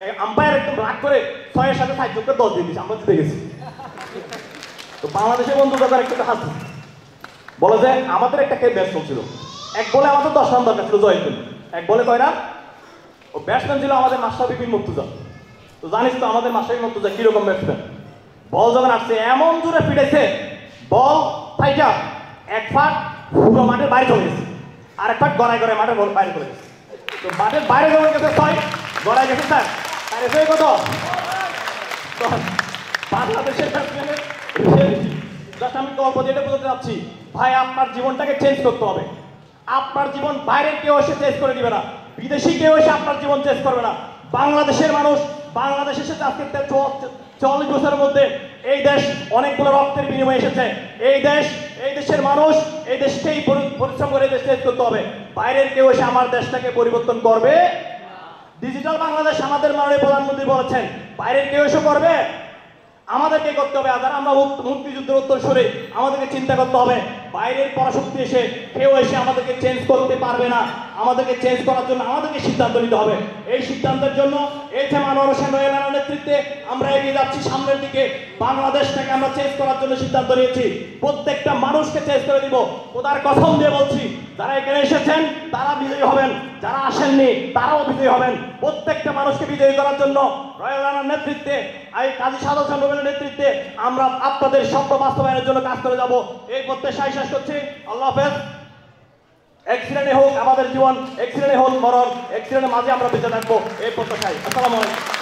Umpire একদম রাগ করে 6-এর সাথে 7 যোগ করে 10 দিয়ে দিয়েছে, আমরা জিতে গেছি। তো বাংলাদেশের বন্ধু দরকার একটু হাসছে, বলে যে আমাদের একটা খেয়ে ব্যাটস চলছিল, এক বলে আমাদের 10 রান দরকার ছিল জয়ের জন্য, এক বলে কয় রান? ও ব্যাটসম্যান ছিল আমাদের মাশরাফি বিন মুর্তজা। তো জানিস তো আমাদের মাশরাফি মুর্তজা কিরকম ব্যাটসম্যান, বল যখন আসছে এমন জোরে পিটাইছে, বল ফাইটা এক ফাট পুরো মাঠের বাইরে চলে গেছে, আর এক ফাট গড়ায় গড়ায় মাঠের বল বাইরে চলে গেছে। তো মাঠের বাইরে চলে গেছে 6, গড়ায় গেছে 4, আর এসে কত? বাংলাদেশের ব্যাটসম্যানের জাস্ট আমি গল্প যেটা বলতে চাচ্ছি, ভাই আপনার জীবনটাকে চেঞ্জ করতে হবে। আপনার জীবন বাইরের কেউ এসে চেঞ্জ করে দিবে না, বিদেশি কেউ এসে আপনার জীবন চেঞ্জ করবে না। বাংলাদেশের মানুষ, বাংলাদেশ এসেছে আজকে 40 বছরের মধ্যে, এই দেশ অনেকগুলো রক্তের বিনিময়ে এসেছে। এই দেশের মানুষ এই দেশকেই পরিশ্রম করে এই দেশ চেঞ্জ করতে হবে। বাইরের কেউ এসে আমার দেশটাকে পরিবর্তন করবে? ডিজিটাল বাংলাদেশ আমাদের মাননীয় প্রধানমন্ত্রী বলেছেন, বাইরের কেউ এসে করবে? আমাদেরকে করতে হবে। আর আমরা মুক্তিযুদ্ধের উত্তর সরে আমাদেরকে চিন্তা করতে হবে, বাইরের পরাশক্তি এসে কেউ এসে আমাদেরকে চেঞ্জ করতে পারবে না। আমাদেরকে চেঞ্জ করার জন্য আমাদেরকে সিদ্ধান্ত নিতে হবে। এই সিদ্ধান্তের জন্য এই যে মাননীয় হোসেন রয়েলার নেতৃত্বে আমরা এগিয়ে যাচ্ছি সামনের দিকে। বাংলাদেশটাকে আমরা চেঞ্জ করার জন্য সিদ্ধান্ত নিয়েছি, প্রত্যেকটা মানুষকে চেঞ্জ করে দিব। খোদার কসম দিয়ে বলছি, যারা এখানে এসেছেন তারা বিজয়ী হবেন, যারা আসেননি তারাও বিজয়ী হবেন। প্রত্যেকটা মানুষকে বিজয়ী করার জন্য রয়েল রানার নেতৃত্বে, এই কাজী সাদ হোসেন রুবেলের নেতৃত্বে আমরা আপনাদের স্বপ্ন বাস্তবায়নের জন্য কাজ করে যাব। এই প্রত্যাশায় শেষ করছি। আল্লাহ হাফেজ। এক্সিডেন্টে হোক আমাদের জীবন, এক্সিডেন্টে হোক মরণ, এক্সিডেন্টের মাঝে আমরা বেঁচে থাকবো এই প্রত্যাশায়। আসসালামু আলাইকুম।